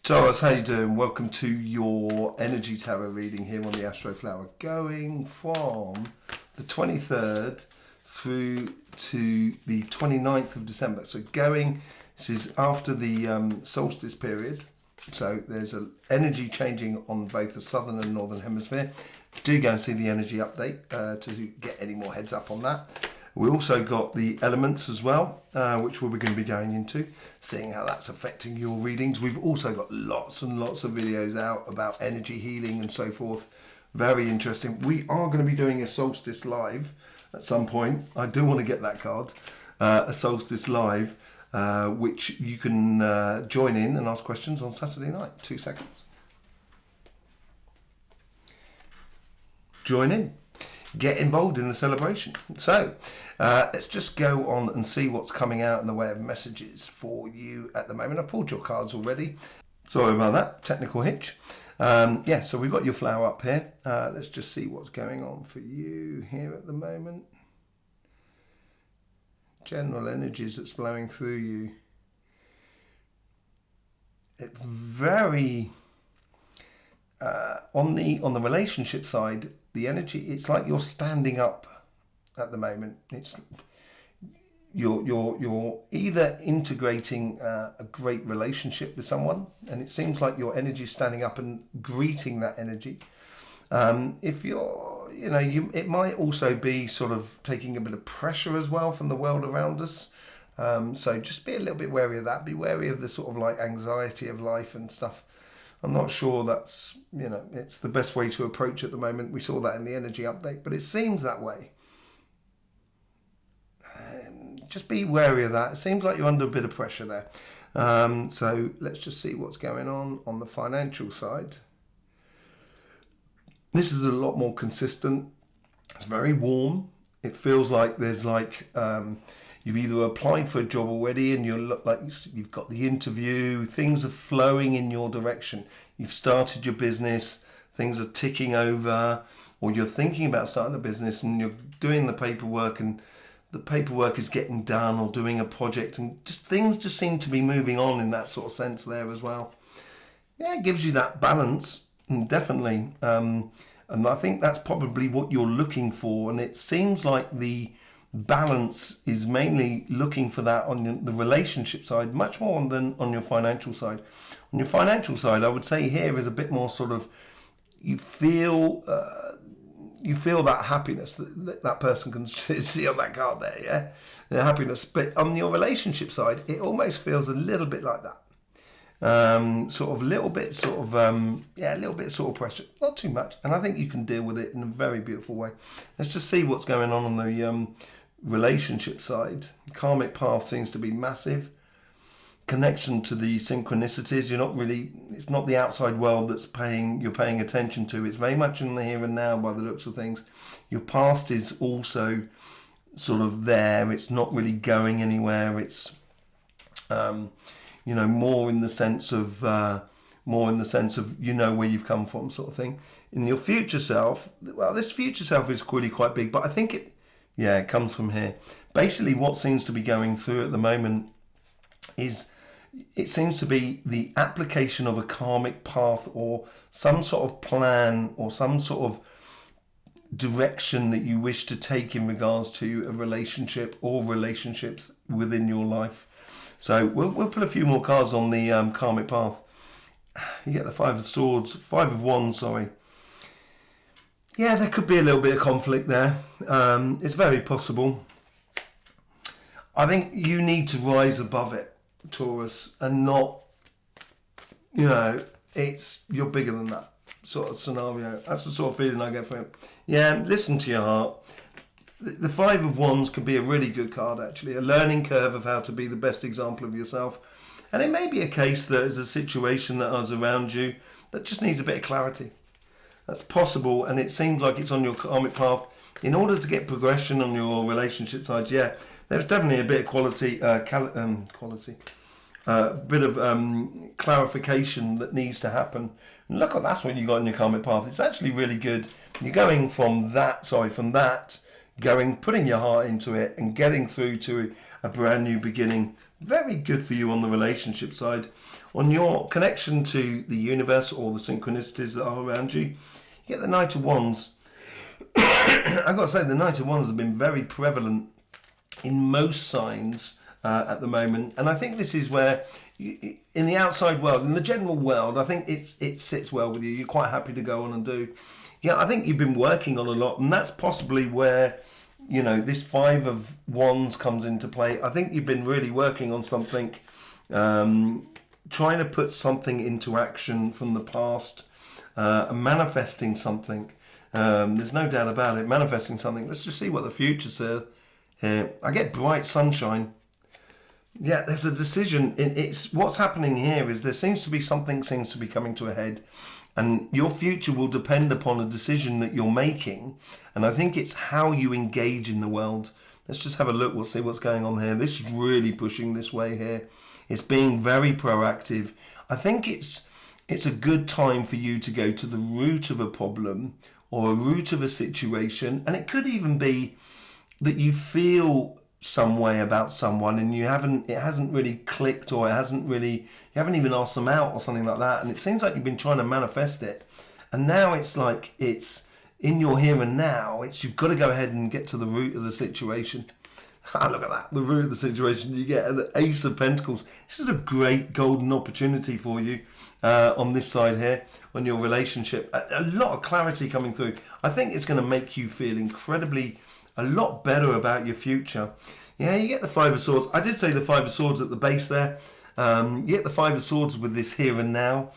Taurus, how you doing? Welcome to your energy tarot reading here on the Astroflower, going from the 23rd through to the 29th of December. So this is after the solstice period. So there's an energy changing on both the southern and northern hemisphere. Do go and see the energy update to get any more heads up on that. We also got the elements as well, which we're going to be going into, seeing how that's affecting your readings. We've also got lots and lots of videos out about energy healing and so forth. Very interesting. We are going to be doing a solstice live at some point. I do want to get that card, a solstice live, which you can join in and ask questions on Saturday night. 2 seconds. Join in. Get involved in the celebration. So let's just go on and see what's coming out in the way of messages for you at the moment. I've pulled your cards already. Sorry about that, technical hitch. So we've got your flower up here. Let's just see what's going on for you here at the moment. General energies that's flowing through you. It's very on the relationship side, the energy, it's like you're standing up at the moment. It's you're either integrating a great relationship with someone, and it seems like your energy is standing up and greeting that energy. If you're, it might also be sort of taking a bit of pressure as well from the world around us. So just be a little bit wary of that. Be wary of the sort of like anxiety of life and stuff. I'm not sure that's, it's the best way to approach at the moment. We saw that in the energy update, but it seems that way. Just be wary of that. It seems like you're under a bit of pressure there. So let's just see what's going on the financial side. This is a lot more consistent. It's very warm. It feels like there's you've either applied for a job already and you've got the interview, things are flowing in your direction. You've started your business, things are ticking over, or you're thinking about starting a business and you're doing the paperwork and the paperwork is getting done, or doing a project, and things just seem to be moving on in that sort of sense there as well. Yeah, it gives you that balance, definitely. And I think that's probably what you're looking for. And it seems like the balance is mainly looking for that on the relationship side, much more than on your financial side. On your financial side, I would say here is a bit more sort of, you feel that happiness that person can see on that card there, yeah, the happiness. But on your relationship side, it almost feels a little bit like that. A little bit sort of pressure, not too much, and I think you can deal with it in a very beautiful way. Let's just see what's going on the relationship side. Karmic path seems to be massive. Connection to the synchronicities. It's not the outside world you're paying attention to. It's very much in the here and now by the looks of things. Your past is also sort of there. It's not really going anywhere. It's more in the sense of where you've come from, sort of thing. In your future self, well, this future self is really quite big, but I think it comes from here. Basically, what seems to be going through at the moment is it seems to be the application of a karmic path or some sort of plan or some sort of direction that you wish to take in regards to a relationship or relationships within your life. So we'll put a few more cards on the karmic path. You get the Five of Wands, sorry. Yeah, there could be a little bit of conflict there. It's very possible. I think you need to rise above it, Taurus, and not, you're bigger than that sort of scenario. That's the sort of feeling I get from it. Yeah, listen to your heart. The Five of Wands can be a really good card, actually. A learning curve of how to be the best example of yourself. And it may be a case that there's a situation that is around you that just needs a bit of clarity. That's possible, and it seems like it's on your karmic path. In order to get progression on your relationship side, yeah, there's definitely a bit of clarification that needs to happen. And look, that's what you got in your karmic path. It's actually really good. You're going from that, putting your heart into it and getting through to a brand new beginning. very good for you on the relationship side. On your connection to the universe or the synchronicities that are around you, you get the Knight of Wands. I've got to say, the Knight of Wands has been very prevalent in most signs at the moment. And I think this is where, in the outside world, in the general world, I think it sits well with you. You're quite happy to go on and do. Yeah, I think you've been working on a lot, and that's possibly where, this Five of Wands comes into play. I think you've been really working on something, trying to put something into action from the past, manifesting something. There's no doubt about it, manifesting something. Let's just see what the future says here. I get bright sunshine. Yeah, there's a decision. It's what's happening here is there seems to be something seems to be coming to a head, and your future will depend upon a decision that you're making. And I think it's how you engage in the world. Let's just have a look. We'll see what's going on here. This is really pushing this way here. It's being very proactive. I think it's a good time for you to go to the root of a problem or a root of a situation. And it could even be that you feel some way about someone and it hasn't really clicked, or you haven't even asked them out or something like that. And it seems like you've been trying to manifest it. And now it's like it's in your here and now. You've got to go ahead and get to the root of the situation. Look at that, the root of the situation. You get the Ace of Pentacles. This is a great golden opportunity for you on this side here, on your relationship. A lot of clarity coming through. I think it's going to make you feel a lot better about your future. Yeah, you get the Five of Swords. I did say the Five of Swords at the base there. You get the Five of Swords with this here and now.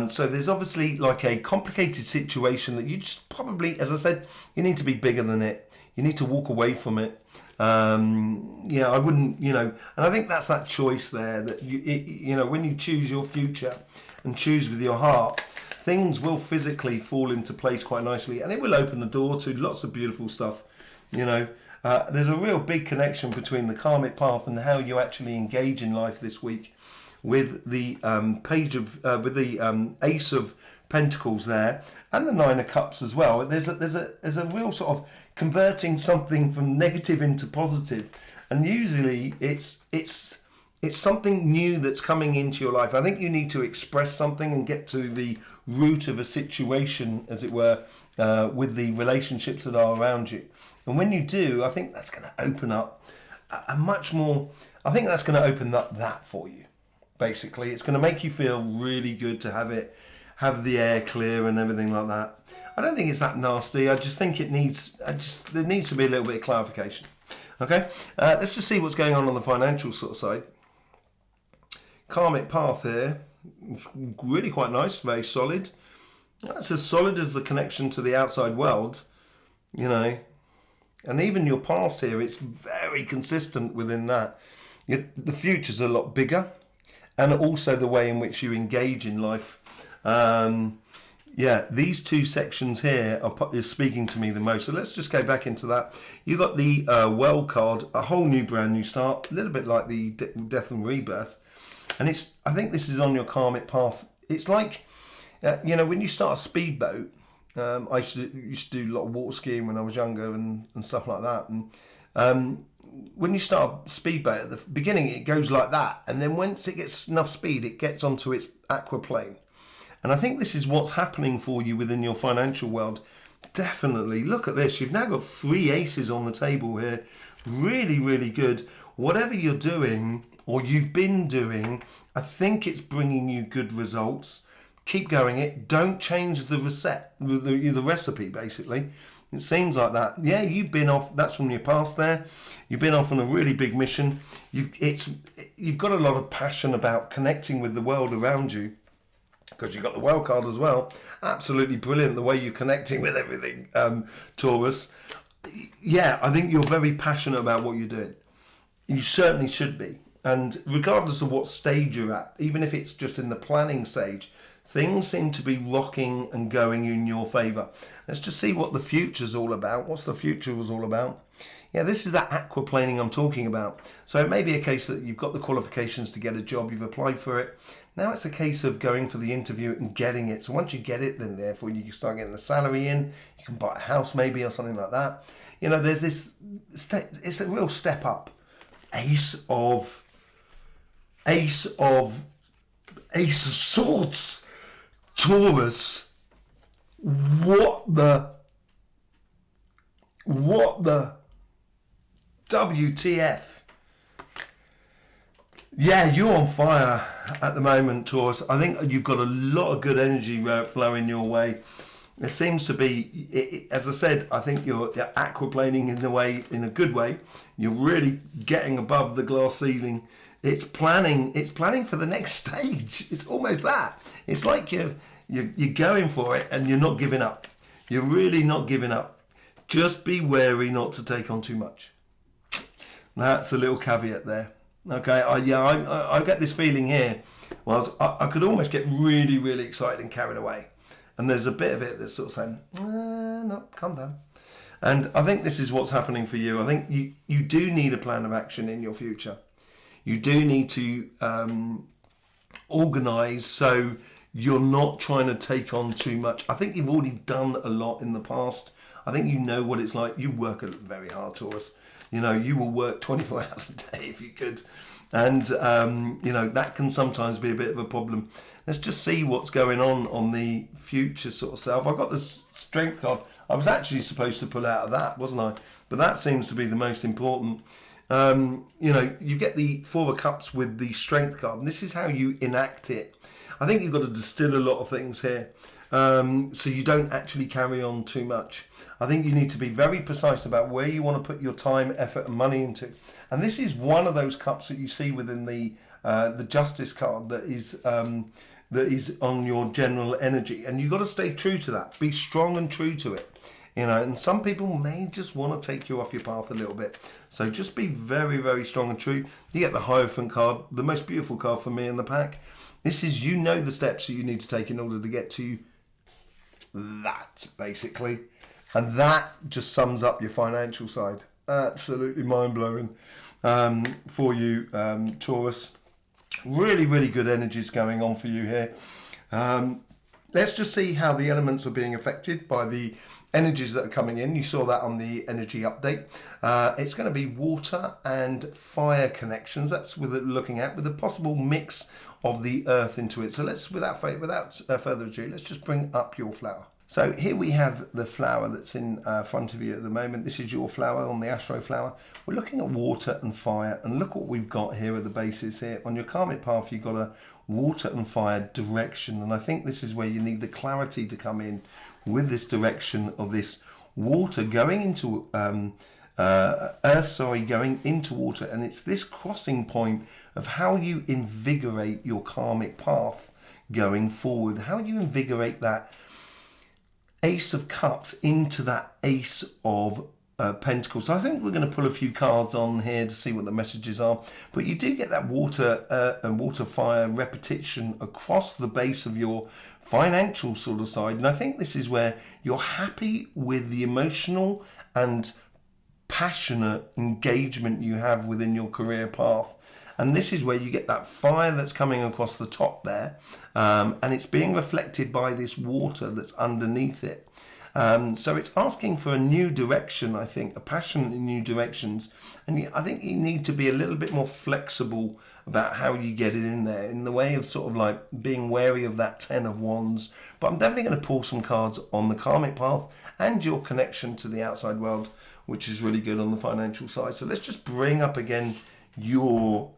So there's obviously like a complicated situation that you just probably, as I said, you need to be bigger than it. You need to walk away from it. I wouldn't, and I think that's that choice there that when you choose your future and choose with your heart, things will physically fall into place quite nicely, and it will open the door to lots of beautiful stuff. There's a real big connection between the karmic path and how you actually engage in life this week, with the Ace of Pentacles there, and the Nine of Cups as well. There's a real sort of converting something from negative into positive, and usually it's something new that's coming into your life. I think you need to express something and get to the root of a situation, as it were, with the relationships that are around you. And when you do, I think that's going to open up a much more. I think that's going to open up that for you. Basically, it's going to make you feel really good to have the air clear and everything like that. I don't think it's that nasty. I just think there needs to be a little bit of clarification. Okay, let's just see what's going on the financial sort of side. Karmic path here, really quite nice, very solid. It's as solid as the connection to the outside world, and even your past here, it's very consistent within that. The future's a lot bigger, and also the way in which you engage in life. These two sections here are speaking to me the most. So let's just go back into that. You got the World card, a whole new brand new start, a little bit like the Death and Rebirth. And I think this is on your karmic path. It's like, when you start a speedboat, I used to do a lot of water skiing when I was younger and stuff like that. And when you start a speedboat, at the beginning it goes like that. And then once it gets enough speed, it gets onto its aquaplane. And I think this is what's happening for you within your financial world. Definitely. Look at this. You've now got 3 aces on the table here. Really, really good. Whatever you're doing or you've been doing, I think it's bringing you good results. Keep going it. Don't change the recipe, basically. It seems like that. Yeah, you've been off. That's from your past there. You've been off on a really big mission. You've got a lot of passion about connecting with the world around you, because you've got the World card as well. Absolutely brilliant the way you're connecting with everything, Taurus. Yeah, I think you're very passionate about what you're doing. You certainly should be. And regardless of what stage you're at, even if it's just in the planning stage, things seem to be rocking and going in your favour. Let's just see what the future's all about. What's the future was all about? Yeah, this is that aquaplaning I'm talking about. So it may be a case that you've got the qualifications to get a job, you've applied for it. Now it's a case of going for the interview and getting it. So once you get it, then therefore you can start getting the salary in. You can buy a house maybe or something like that. There's this step. It's a real step up. Ace of Ace of Swords, Taurus. What the WTF? Yeah, you're on fire at the moment, Taurus. I think you've got a lot of good energy flowing your way. There seems to be, as I said, I think you're aquaplaning in a good way. You're really getting above the glass ceiling. It's planning for the next stage. It's almost that. It's like you're going for it and you're not giving up. You're really not giving up. Just be wary not to take on too much. That's a little caveat there. Okay, I get this feeling here. Well, I could almost get really, really excited and carried away. And there's a bit of it that's sort of saying, no, calm down. And I think this is what's happening for you. I think you do need a plan of action in your future. You do need to organise so you're not trying to take on too much. I think you've already done a lot in the past. I think you know what it's like. You work very hard, Taurus. You will work 24 hours a day if you could. And, that can sometimes be a bit of a problem. Let's just see what's going on the future sort of self. I've got the strength card. I was actually supposed to pull out of that, wasn't I? But that seems to be the most important. You get the Four of Cups with the strength card. And this is how you enact it. I think you've got to distill a lot of things here. So you don't actually carry on too much. I think you need to be very precise about where you want to put your time, effort and money into. And this is one of those cups that you see within the Justice card that is on your general energy. And you've got to stay true to that. Be strong and true to it. And some people may just want to take you off your path a little bit. So just be very, very strong and true. You get the Hierophant card, the most beautiful card for me in the pack. This is, the steps that you need to take in order to get to that, basically. And that just sums up your financial side. Absolutely mind-blowing for you, Taurus. Really, really good energies going on for you here. Let's just see how the elements are being affected by the energies that are coming in. You saw that on the energy update. It's going to be water and fire connections. That's with looking at with a possible mix of the earth into it. So let's, without further ado, let's just bring up your flower. So here we have the flower that's in front of you at the moment. This is your flower on the Astroflower. We're looking at water and fire, and look what we've got here at the bases here. On your karmic path, you've got a water and fire direction, and I think this is where you need the clarity to come in with this direction of this water going into earth, going into water, and it's this crossing point of how you invigorate your karmic path going forward, how you invigorate that Ace of Cups into that Ace of Pentacles. So I think we're going to pull a few cards on here to see what the messages are. But you do get that water and water fire repetition across the base of your financial sort of side. And I think this is where you're happy with the emotional and passionate engagement you have within your career path. And this is where you get that fire that's coming across the top there, and it's being reflected by this water that's underneath it. So it's asking for a new direction, I think, a passion in new directions. And I think you need to be a little bit more flexible about how you get it in there, in the way of sort of like being wary of that 10 of Wands. But I'm definitely going to pull some cards on the karmic path and your connection to the outside world, which is really good on the financial side. So let's just bring up again your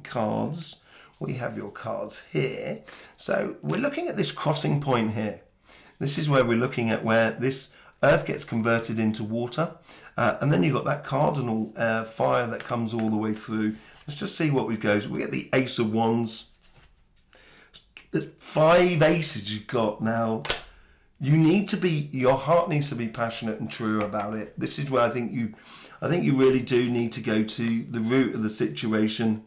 cards. We have your cards here. So we're looking at this crossing point here. This is where we're looking at where this earth gets converted into water, and then you've got that cardinal fire that comes all the way through. Let's just see what we goes. We get the Ace of Wands. There's 5 aces you've got now. Your heart needs to be passionate and true about it. This is where I think you really do need to go to the root of the situation.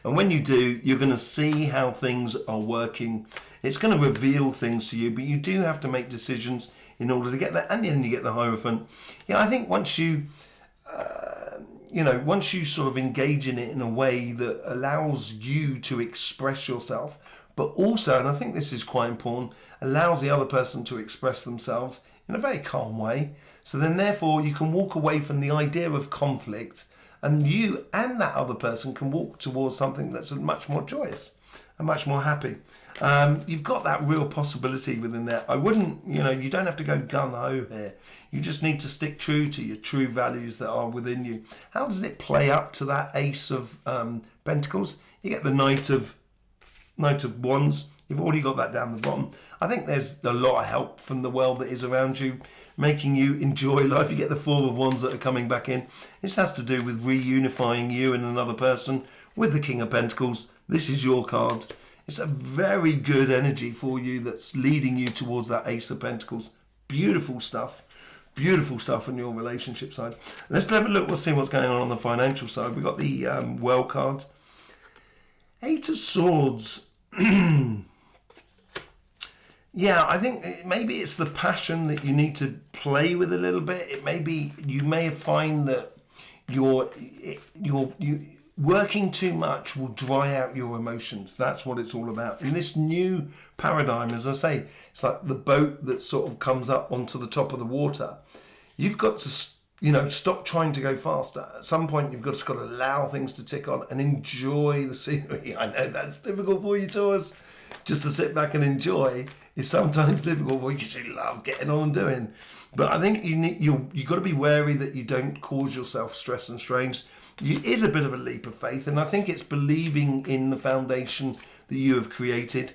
And when you do, you're going to see how things are working. It's going to reveal things to you, but you do have to make decisions in order to get that. And then you get the Hierophant. Yeah, I think once you sort of engage in it in a way that allows you to express yourself, but also, and I think this is quite important, allows the other person to express themselves in a very calm way. So then therefore you can walk away from the idea of conflict and you and that other person can walk towards something that's much more joyous and much more happy. You've got that real possibility within there. I wouldn't, you don't have to go gung-ho here. You just need to stick true to your true values that are within you. How does it play up to that Ace of Pentacles? You get the Knight of Wands. You've already got that down the bottom. I think there's a lot of help from the world that is around you, making you enjoy life. You get the Four of Wands that are coming back in. This has to do with reunifying you and another person with the King of Pentacles. This is your card. It's a very good energy for you that's leading you towards that Ace of Pentacles. Beautiful stuff. Beautiful stuff on your relationship side. Let's have a look. We'll see what's going on the financial side. We've got the Well card. Eight of Swords. Yeah, I think maybe it's the passion that you need to play with a little bit. It may be, you may find that you working too much will dry out your emotions. That's what it's all about. In this new paradigm, as I say, it's like the boat that sort of comes up onto the top of the water. You've got to, stop trying to go faster. At some point, you've just got to allow things to tick on and enjoy the scenery. I know that's difficult for you, Taurus. Just to sit back and enjoy is sometimes difficult for you because you love getting on and doing. But I think you've got to be wary that you don't cause yourself stress and strains. It is a bit of a leap of faith, and I think it's believing in the foundation that you have created.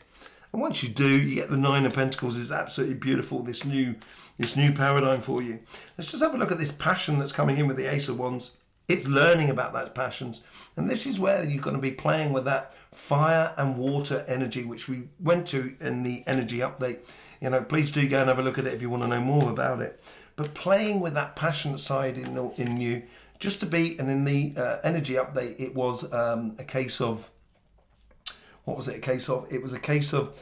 And once you do, you get the Nine of Pentacles. It's absolutely beautiful, this new paradigm for you. Let's just have a look at this passion that's coming in with the Ace of Wands. It's learning about those passions. And this is where you're going to be playing with that fire and water energy, which we went to in the energy update. Please do go and have a look at it if you want to know more about it. But playing with that passionate side in you, just to be, and in the energy update, it was a case of, what was it a case of? It was a case of,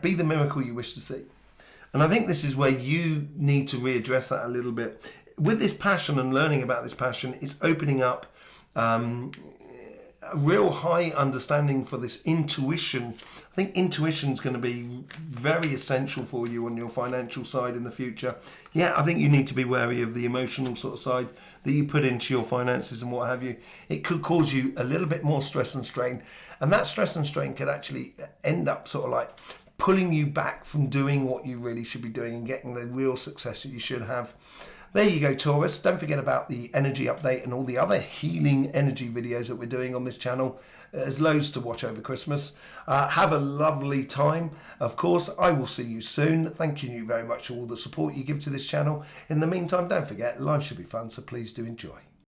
be the miracle you wish to see. And I think this is where you need to readdress that a little bit. With this passion and learning about this passion, it's opening up a real high understanding for this intuition. I think intuition is going to be very essential for you on your financial side in the future. Yeah, I think you need to be wary of the emotional sort of side that you put into your finances and what have you. It could cause you a little bit more stress and strain. And that stress and strain could actually end up sort of like pulling you back from doing what you really should be doing and getting the real success that you should have. There you go, Taurus. Don't forget about the energy update and all the other healing energy videos that we're doing on this channel. There's loads to watch over Christmas. Have a lovely time. Of course, I will see you soon. Thank you very much for all the support you give to this channel. In the meantime, don't forget, life should be fun, so please do enjoy.